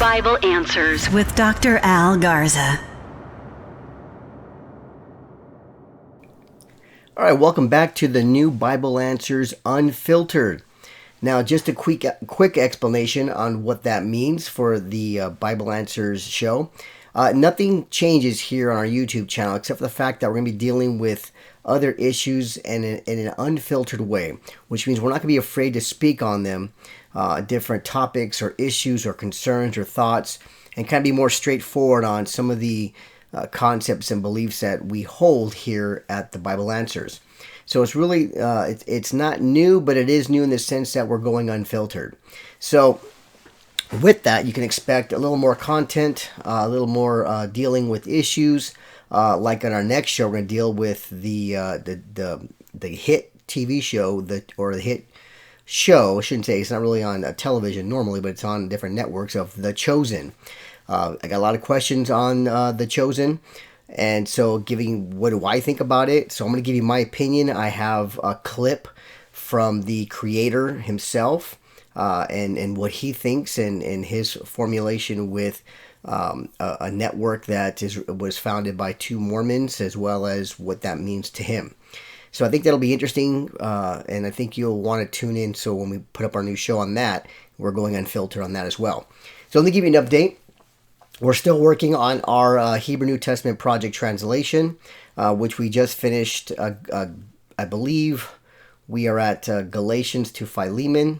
Bible Answers with Dr. Al Garza. All right, welcome back to the new Bible Answers Unfiltered. Now, just a quick explanation on what that means for the Bible Answers show. Nothing changes here on our YouTube channel except for the fact that we're going to be dealing with other issues in an unfiltered way, which means we're not going to be afraid to speak on them, different topics or issues or concerns or thoughts, and kind of be more straightforward on some of the concepts and beliefs that we hold here at the Bible Answers. So it's really, it's not new, but it is new in the sense that we're going unfiltered. So with that, you can expect a little more content, a little more dealing with issues. Like on our next show, we're going to deal with the hit TV show, the hit show. I shouldn't say it's not really on television normally, but it's on different networks of The Chosen. I got a lot of questions on The Chosen, and so giving what do I think about it. So I'm going to give you my opinion. I have a clip from the creator himself and what he thinks and his formulation with a network that was founded by two Mormons, as well as what that means to him. So I think that'll be interesting, and I think you'll want to tune in. So when we put up our new show on that, we're going unfiltered on that as well. So let me give you an update. We're still working on our Hebrew New Testament project translation, which we just finished. I believe we are at Galatians to Philemon,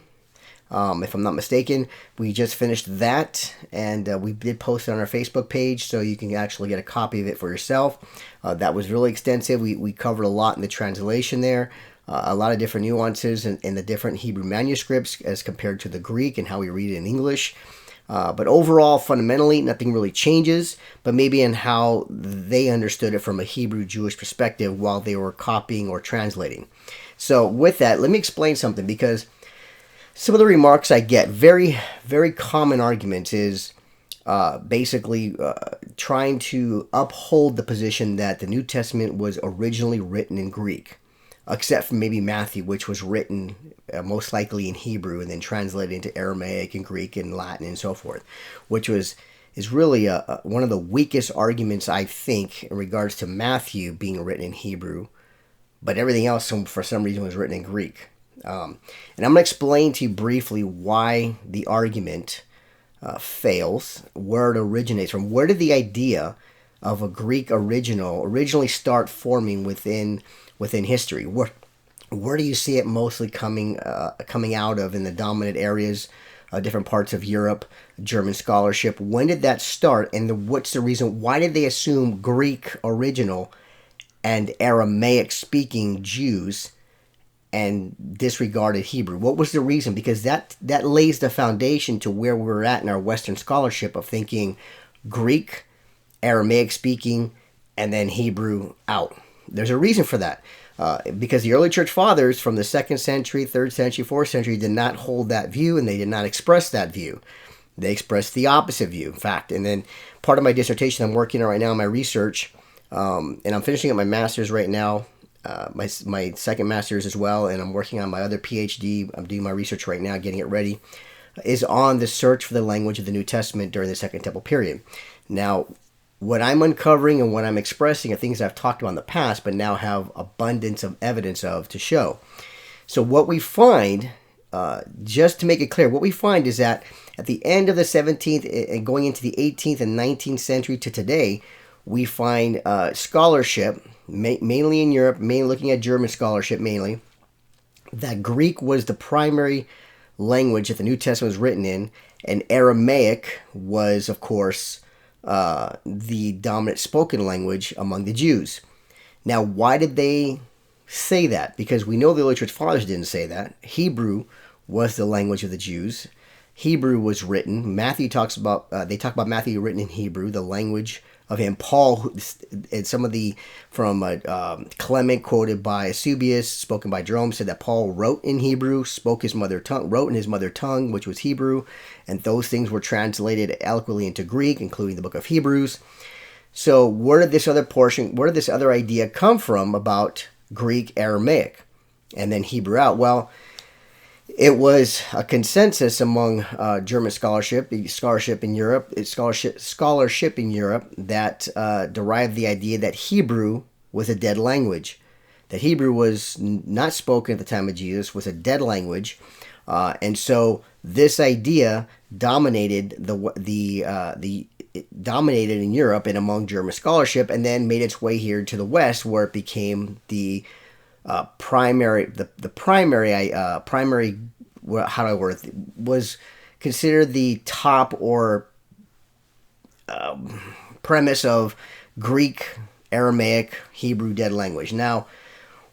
if I'm not mistaken. We just finished that, and we did post it on our Facebook page, so you can actually get a copy of it for yourself. That was really extensive. We covered a lot in the translation there, a lot of different nuances in the different Hebrew manuscripts as compared to the Greek and how we read it in English. But overall, fundamentally, nothing really changes, but maybe in how they understood it from a Hebrew Jewish perspective while they were copying or translating. So with that, let me explain something, because some of the remarks I get, very, very common arguments, is basically trying to uphold the position that the New Testament was originally written in Greek, except for maybe Matthew, which was written most likely in Hebrew and then translated into Aramaic and Greek and Latin and so forth, which is really one of the weakest arguments, I think, in regards to Matthew being written in Hebrew, but everything else for some reason was written in Greek. And I'm going to explain to you briefly why the argument fails, where it originates from. Where did the idea of a Greek original originally start forming within history? Where do you see it mostly coming out of in the dominant areas, different parts of Europe, German scholarship? When did that start, and what's the reason? Why did they assume Greek original and Aramaic speaking Jews and disregarded Hebrew? What was the reason? Because that lays the foundation to where we're at in our Western scholarship of thinking Greek, Aramaic speaking, and then Hebrew out. There's a reason for that. Because the early church fathers from the 2nd century, 3rd century, 4th century did not hold that view, and they did not express that view. They expressed the opposite view, in fact. And then part of my dissertation I'm working on right now, my research, and I'm finishing up my master's right now, my second master's as well, and I'm working on my other PhD. I'm doing my research right now, getting it ready, is on the search for the language of the New Testament during the Second Temple period. Now, what I'm uncovering and what I'm expressing are things I've talked about in the past, but now have abundance of evidence of to show. So what we find, just to make it clear, what we find is that at the end of the 17th and going into the 18th and 19th century to today, we find scholarship, mainly in Europe, mainly looking at German scholarship mainly, that Greek was the primary language that the New Testament was written in, and Aramaic was, of course, the dominant spoken language among the Jews. Now, why did they say that? Because we know the early church fathers didn't say that. Hebrew was the language of the Jews. Hebrew was written. Matthew talks about, they talk about Matthew written in Hebrew, the language of him. Paul, and some of the, from Clement quoted by Eusebius, spoken by Jerome, said that Paul wrote in Hebrew, wrote in his mother tongue, which was Hebrew, and those things were translated eloquently into Greek, including the book of Hebrews. So where did this other idea come from about Greek, Aramaic, and then Hebrew out? Well, It was a consensus among German scholarship in Europe, that derived the idea that Hebrew was a dead language. That Hebrew was not spoken at the time of Jesus, was a dead language, and so this idea dominated dominated in Europe and among German scholarship, and then made its way here to the West, where it became the primary. How do I word it? Was considered the top or premise of Greek, Aramaic, Hebrew dead language. Now,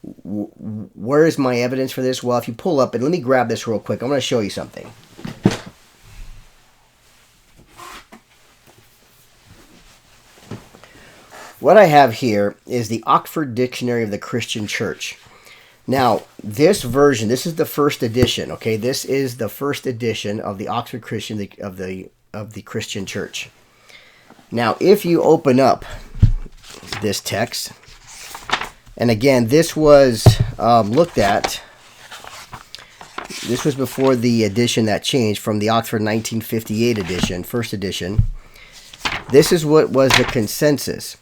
where is my evidence for this? Well, if you pull up, and let me grab this real quick. I'm going to show you something. What I have here is the Oxford Dictionary of the Christian Church. Now, this version, this is the first edition, okay? This is the first edition of the Oxford Christian of the Christian Church. Now, if you open up this text, and again, this was looked at. This was before the edition that changed from the Oxford 1958 edition, first edition. This is what was the consensus.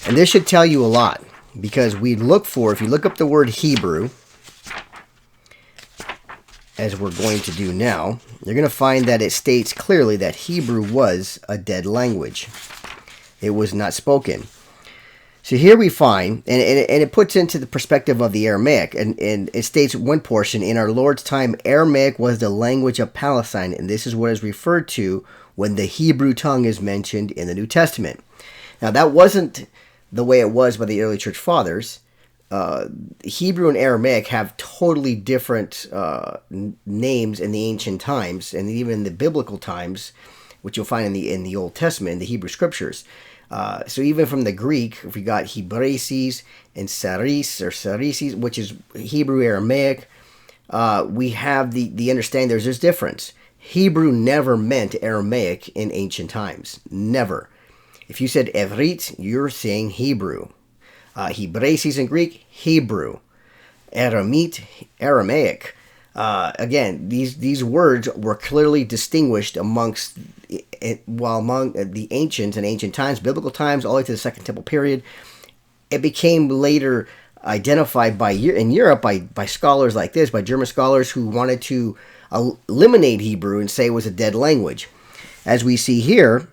And this should tell you a lot, because we look for, if you look up the word Hebrew, as we're going to do now, you're going to find that it states clearly that Hebrew was a dead language. It was not spoken. So here we find, and it puts into the perspective of the Aramaic, and it states one portion, in our Lord's time, Aramaic was the language of Palestine, and this is what is referred to when the Hebrew tongue is mentioned in the New Testament. Now, that wasn't the way it was by the early church fathers. Hebrew and Aramaic have totally different names in the ancient times, and even in the biblical times, which you'll find in the Old Testament, in the Hebrew scriptures. So even from the Greek, if we got Hebraeses and Sarises, which is Hebrew Aramaic, we have the understanding there's this difference. Hebrew never meant Aramaic in ancient times. Never. If you said Evrit, you're saying Hebrew. Hebraeses in Greek, Hebrew. Aramite, Aramaic. Again, these words were clearly distinguished among the ancients and ancient times, biblical times, all the way to the Second Temple period. It became later identified in Europe by scholars like this, by German scholars who wanted to eliminate Hebrew and say it was a dead language. As we see here,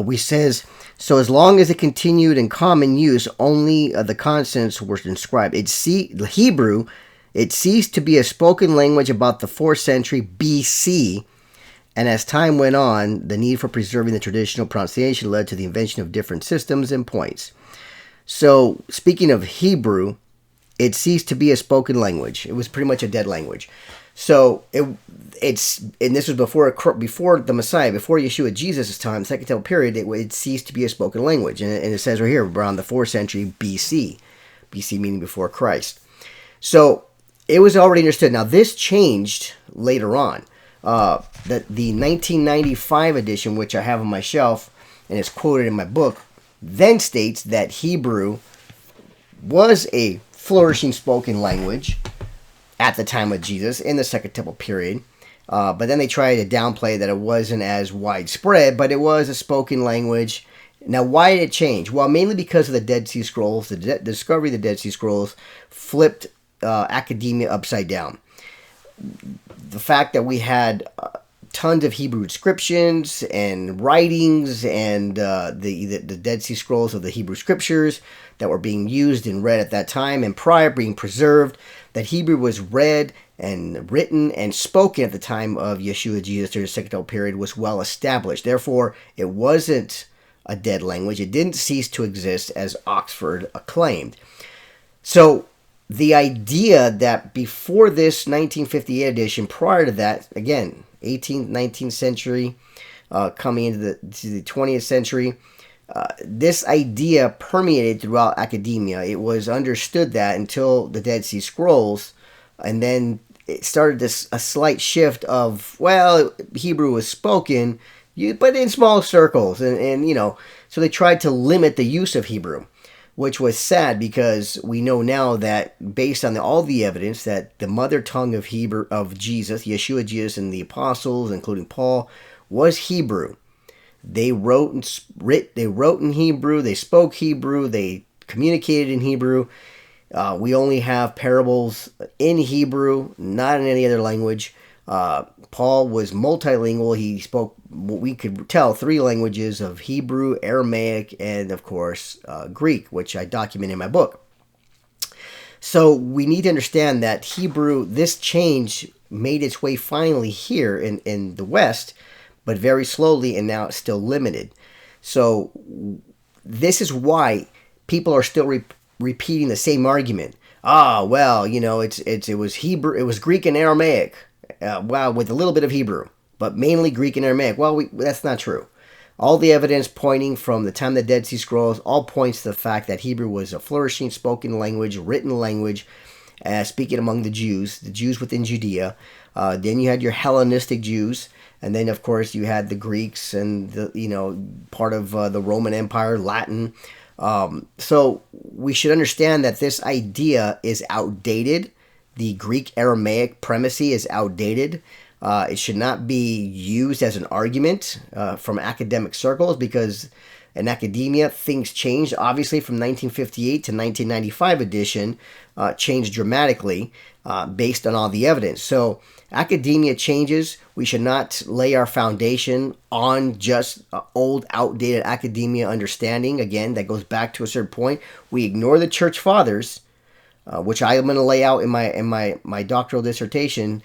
we says, so as long as it continued in common use, only the consonants were inscribed. Hebrew, it ceased to be a spoken language about the 4th century BC, and as time went on, the need for preserving the traditional pronunciation led to the invention of different systems and points. So, speaking of Hebrew, it ceased to be a spoken language. It was pretty much a dead language. So and this was before the Messiah, before Yeshua Jesus' time, Second Temple period. It ceased to be a spoken language, and it says right here around the 4th century BC, BC meaning before Christ. So it was already understood. Now this changed later on. The 1995 edition, which I have on my shelf and is quoted in my book, then states that Hebrew was a flourishing spoken language at the time of Jesus in the Second Temple period. But then they tried to downplay that it wasn't as widespread, but it was a spoken language. Now, why did it change? Well, mainly because of the Dead Sea Scrolls. The discovery of the Dead Sea Scrolls flipped academia upside down. The fact that we had tons of Hebrew inscriptions and writings and the Dead Sea Scrolls of the Hebrew Scriptures that were being used and read at that time and prior, being preserved, that Hebrew was read and written and spoken at the time of Yeshua Jesus during the Second Temple period was well established. Therefore, it wasn't a dead language. It didn't cease to exist as Oxford acclaimed. So the idea that before this 1958 edition, prior to that, again, 18th, 19th century, coming into the 20th century, this idea permeated throughout academia. It was understood that until the Dead Sea Scrolls, and then it started a slight shift of, well, Hebrew was spoken, but in small circles, and so they tried to limit the use of Hebrew. which was sad because we know now that based on all the evidence that the mother tongue of Hebrew of Jesus, Yeshua, Jesus, and the apostles, including Paul, was Hebrew. They wrote in Hebrew, they spoke Hebrew, they communicated in Hebrew. We only have parables in Hebrew, not in any other language. Paul was multilingual. He spoke, what we could tell, 3 languages of Hebrew, Aramaic, and of course Greek, which I document in my book. So we need to understand that Hebrew, this change made its way finally here in the West, but very slowly, and now it's still limited. So this is why people are still repeating the same argument. Well, it was Hebrew, it was Greek and Aramaic. With a little bit of Hebrew, but mainly Greek and Aramaic. Well, that's not true. All the evidence pointing from the time of the Dead Sea Scrolls all points to the fact that Hebrew was a flourishing spoken language, written language, speaking among the Jews within Judea. Then you had your Hellenistic Jews, and then of course you had the Greeks and part of the Roman Empire, Latin. So we should understand that this idea is outdated. The Greek Aramaic primacy is outdated. It should not be used as an argument from academic circles, because in academia things changed. Obviously, from 1958 to 1995 edition changed dramatically based on all the evidence. So academia changes. We should not lay our foundation on just old, outdated academia understanding. Again, that goes back to a certain point. We ignore the church fathers, which I am going to lay out in my doctoral dissertation,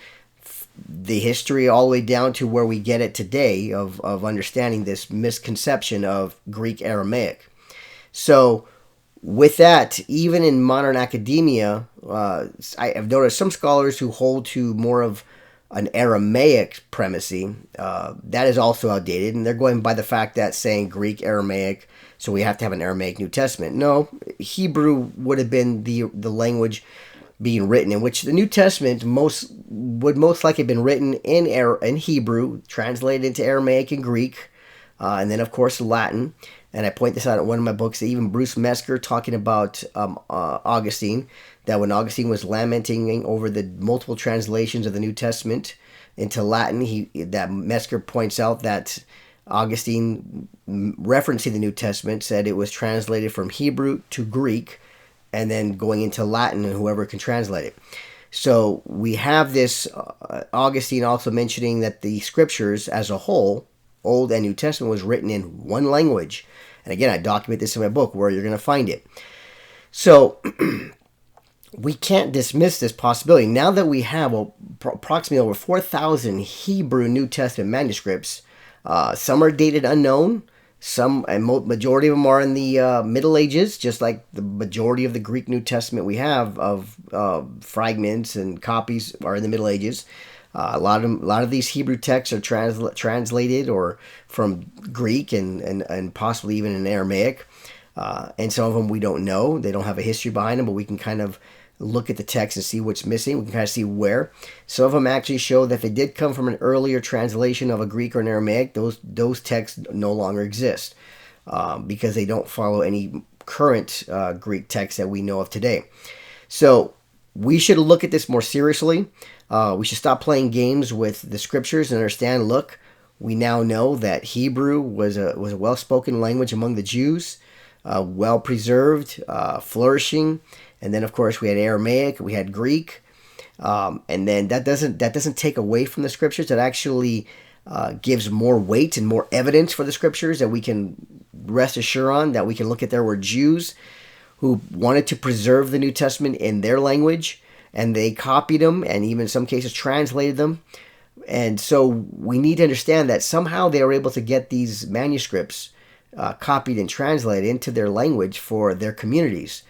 the history all the way down to where we get it today of understanding this misconception of Greek Aramaic. So with that, even in modern academia, I have noticed some scholars who hold to more of an Aramaic primacy. That is also outdated, and they're going by the fact that saying Greek Aramaic, so we have to have an Aramaic New Testament. No, Hebrew would have been the language being written, in which the New Testament would most likely have been written in Hebrew, translated into Aramaic and Greek, and then of course Latin. And I point this out in one of my books, even Bruce Mesker talking about Augustine, that when Augustine was lamenting over the multiple translations of the New Testament into Latin, that Mesker points out that Augustine, referencing the New Testament, said it was translated from Hebrew to Greek and then going into Latin, and whoever can translate it. So we have this Augustine also mentioning that the scriptures as a whole, Old and New Testament, was written in one language. And again, I document this in my book where you're going to find it. So we can't dismiss this possibility. Now that we have approximately over 4,000 Hebrew New Testament manuscripts, some are dated unknown. Some, and majority of them are in the Middle Ages, just like the majority of the Greek New Testament we have of fragments and copies are in the Middle Ages. A lot of these Hebrew texts are translated or from Greek and possibly even in Aramaic. And some of them we don't know. They don't have a history behind them, but we can kind of look at the text and see what's missing. We can kind of see where. Some of them actually show that if they did come from an earlier translation of a Greek or an Aramaic, those texts no longer exist because they don't follow any current Greek texts that we know of today. So we should look at this more seriously. We should stop playing games with the scriptures and understand, look, we now know that Hebrew was a well-spoken language among the Jews, well-preserved, flourishing. And then, of course, we had Aramaic, we had Greek, and then that doesn't take away from the scriptures. It actually gives more weight and more evidence for the scriptures that we can rest assured on, that we can look at there were Jews who wanted to preserve the New Testament in their language, and they copied them and even in some cases translated them. And so we need to understand that somehow they were able to get these manuscripts copied and translated into their language for their communities,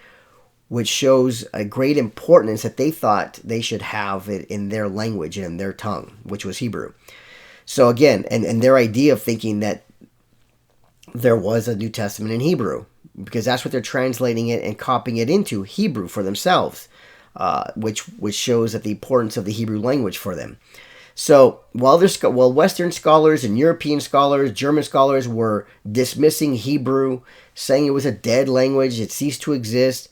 which shows a great importance that they thought they should have it in their language and in their tongue, which was Hebrew. So again, and their idea of thinking that there was a New Testament in Hebrew, because that's what they're translating it and copying it into Hebrew for themselves, which shows that the importance of the Hebrew language for them. So while Western scholars and European scholars, German scholars were dismissing Hebrew, saying it was a dead language, it ceased to exist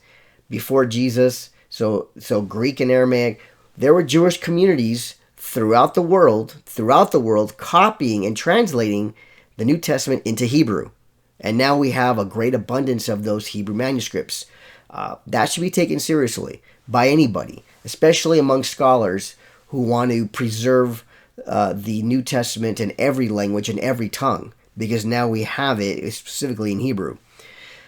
before Jesus. So Greek and Aramaic, there were Jewish communities throughout the world, copying and translating the New Testament into Hebrew. And now we have a great abundance of those Hebrew manuscripts. That should be taken seriously by anybody, especially among scholars who want to preserve the New Testament in every language and every tongue, because now we have it specifically in Hebrew.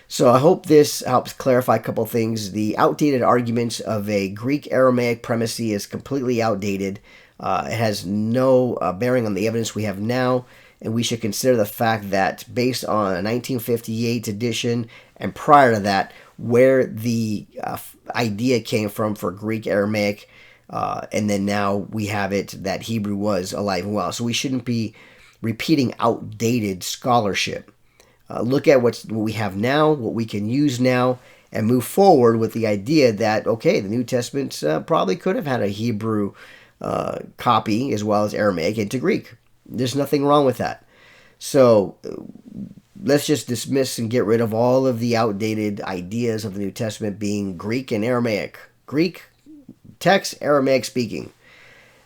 So I hope this helps clarify a couple things. The outdated arguments of a Greek Aramaic primacy is completely outdated. It has no bearing on the evidence we have now, and we should consider the fact that based on a 1958 edition and prior to that, where the idea came from for Greek Aramaic, and then now we have it that Hebrew was alive and well. So we shouldn't be repeating outdated scholarship. Look at what we have now, what we can use now, and move forward with the idea that, okay, the New Testament probably could have had a Hebrew copy as well as Aramaic into Greek. There's nothing wrong with that. So let's just dismiss and get rid of all of the outdated ideas of the New Testament being Greek and Aramaic. Greek text, Aramaic speaking.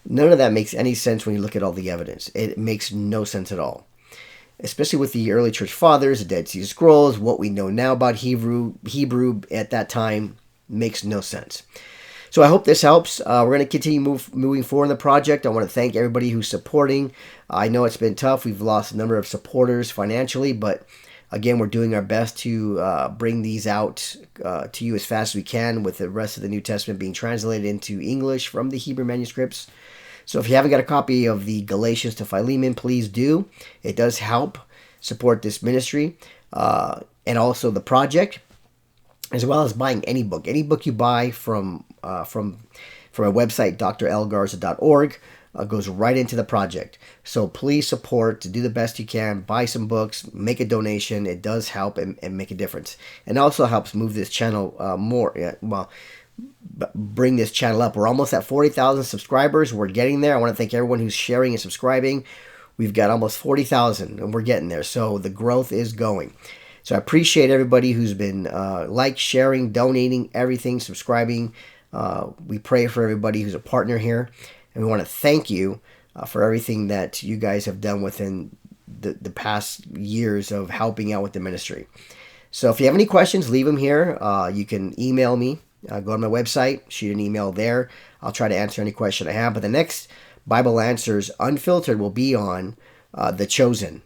None of that makes any sense when you look at all the evidence. It makes no sense at all. Especially with the early church fathers, the Dead Sea Scrolls, what we know now about Hebrew at that time makes no sense. So I hope this helps. We're going to continue moving forward in the project. I want to thank everybody who's supporting. I know it's been tough. We've lost a number of supporters financially, but again, we're doing our best to bring these out to you as fast as we can, with the rest of the New Testament being translated into English from the Hebrew manuscripts. So if you haven't got a copy of the Galatians to Philemon, please do. It does help support this ministry and also the project, as well as buying any book. Any book you buy from a website, drlgarza.org, goes right into the project. So please support, to do the best you can. Buy some books, make a donation. It does help and make a difference. And also helps move this channel bring this channel up. We're almost at 40,000 subscribers. We're getting there. I want to thank everyone who's sharing and subscribing. We've got almost 40,000 and we're getting there. So the growth is going. So I appreciate everybody who's been sharing, donating, everything, subscribing. We pray for everybody who's a partner here. And we want to thank you for everything that you guys have done within the past years of helping out with the ministry. So if you have any questions, leave them here. You can email me. Go to my website, shoot an email there. I'll try to answer any question I have. But the next Bible Answers Unfiltered will be on The Chosen.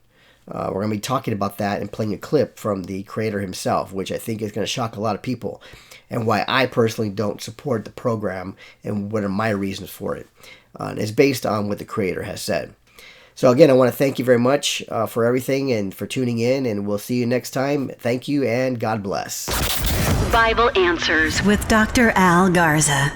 We're going to be talking about that and playing a clip from the creator himself, which I think is going to shock a lot of people, and why I personally don't support the program and what are my reasons for it. It's based on what the creator has said. So again, I want to thank you very much for everything and for tuning in, and we'll see you next time. Thank you, and God bless. Bible Answers with Dr. Al Garza.